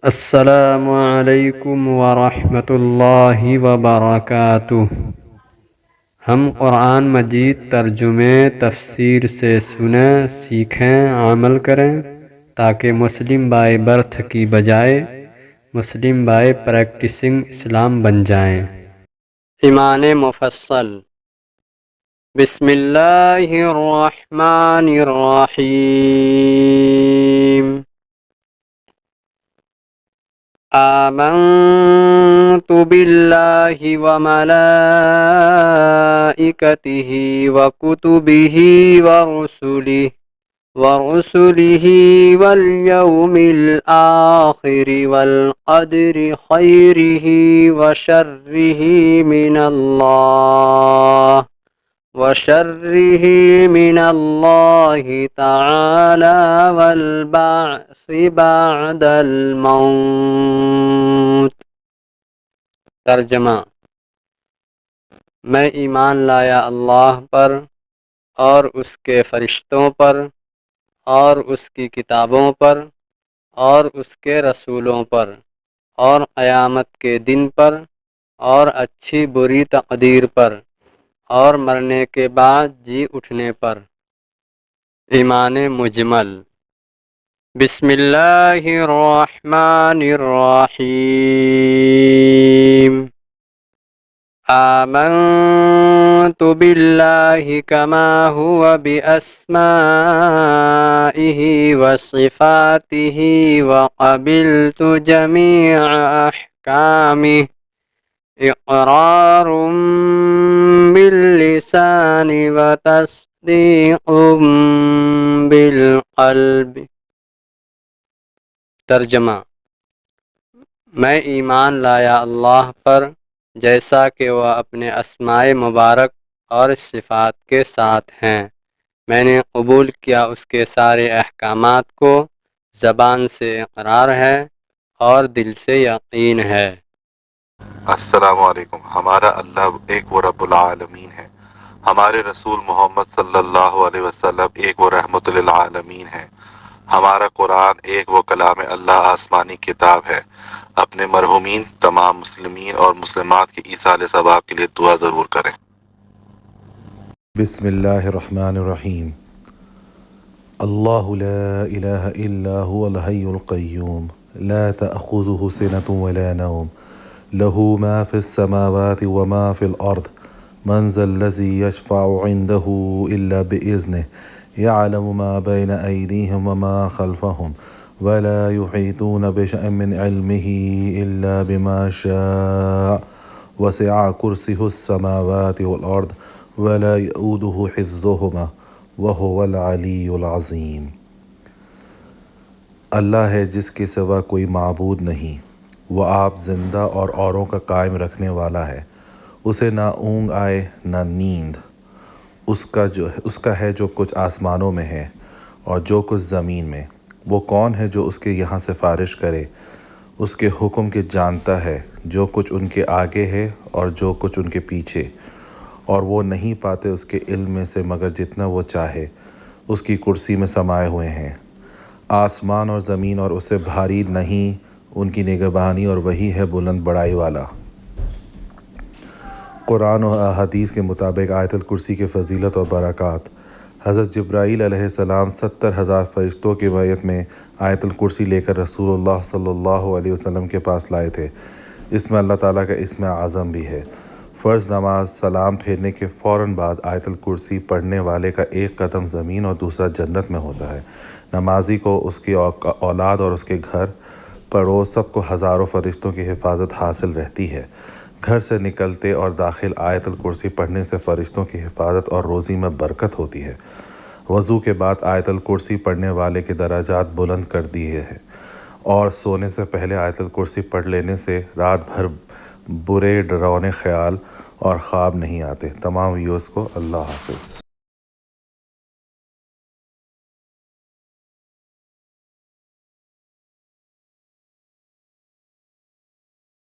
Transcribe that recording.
السلام علیکم ورحمۃ اللہ وبرکاتہ۔ ہم قرآن مجید ترجمے تفسیر سے سنیں، سیکھیں، عمل کریں تاکہ مسلم بائی برتھ کی بجائے مسلم بائی پریکٹسنگ اسلام بن جائیں۔ ایمان مفصل۔ بسم اللہ الرحمن الرحیم۔ آمنت باللہ وملائکتہ وکتبہ ورسلہ والیوم الآخر والقدر خیرہ وشرہ من اللہ تعالی والبعث بعد الموت۔ ترجمہ: میں ایمان لایا اللہ پر اور اس کے فرشتوں پر اور اس کی کتابوں پر اور اس کے رسولوں پر اور قیامت کے دن پر اور اچھی بری تقدیر پر اور مرنے کے بعد جی اٹھنے پر۔ ایمان مجمل۔ بسم اللہ الرحمن الرحیم۔ آمنت باللہ کما هو بأسمائہ وصفاتہ وقبلت جمیع احکامہ اقرار باللسان وتصدیق بالقلب۔ ترجمہ: میں ایمان لایا اللہ پر جیسا کہ وہ اپنے اسماء مبارک اور صفات کے ساتھ ہیں۔ میں نے قبول کیا اس کے سارے احکامات کو، زبان سے اقرار ہے اور دل سے یقین ہے۔ السلام علیکم۔ ہمارا اللہ ایک وہ رب العالمین ہے، ہمارے رسول محمد صلی اللہ علیہ وسلم ایک وہ رحمت للعالمین ہے، ہمارا قرآن ایک وہ کلام اللہ آسمانی کتاب ہے۔ اپنے مرحومین تمام مسلمین اور مسلمات کی ایصال ثواب کے لیے دعا ضرور کریں۔ بسم اللہ الرحمن الرحیم۔ اللہ لا الہ الا هو الحی القیوم لا تأخذه سنة ولا نوم له ما في السماوات وما في الأرض من ذا الذي يشفع عنده إلا بإذنه يعلم ما بين أيديهم وما خلفهم ولا يحيطون بشيء من علمه إلا بما شاء وسع كرسيه السماوات والأرض ولا يؤوده حفظهما وهو العلی العظیم۔ اللہ ہے جس کے سوا کوئی معبود نہیں، وہ آپ زندہ اور اوروں کا قائم رکھنے والا ہے، اسے نہ اونگ آئے نہ نیند۔ اس کا ہے جو کچھ آسمانوں میں ہے اور جو کچھ زمین میں۔ وہ کون ہے جو اس کے یہاں سفارش کرے؟ اس کے حکم کے جانتا ہے جو کچھ ان کے آگے ہے اور جو کچھ ان کے پیچھے، اور وہ نہیں پاتے اس کے علم میں سے مگر جتنا وہ چاہے۔ اس کی کرسی میں سمائے ہوئے ہیں آسمان اور زمین، اور اسے بھاری نہیں ان کی نگہبانی، اور وہی ہے بلند بڑائی والا۔ قرآن و احادیث کے مطابق آیت الکرسی کی فضیلت اور برکات۔ حضرت جبرائیل علیہ السلام 70,000 فرشتوں کی معیت میں آیت الکرسی لے کر رسول اللہ صلی اللہ علیہ وسلم کے پاس لائے تھے۔ اس میں اللہ تعالیٰ کا اسم اعظم بھی ہے۔ فرض نماز سلام پھیرنے کے فوراً بعد آیت الکرسی پڑھنے والے کا ایک قدم زمین اور دوسرا جنت میں ہوتا ہے۔ نمازی کو، اس کی اولاد اور اس کے گھر پڑوس سب کو ہزاروں فرشتوں کی حفاظت حاصل رہتی ہے۔ گھر سے نکلتے اور داخل آیت الکرسی پڑھنے سے فرشتوں کی حفاظت اور روزی میں برکت ہوتی ہے۔ وضو کے بعد آیت الکرسی پڑھنے والے کے درجات بلند کر دیے ہیں، اور سونے سے پہلے آیت الکرسی پڑھ لینے سے رات بھر برے ڈراؤنے خیال اور خواب نہیں آتے۔ تمام ویورز کو اللہ حافظ۔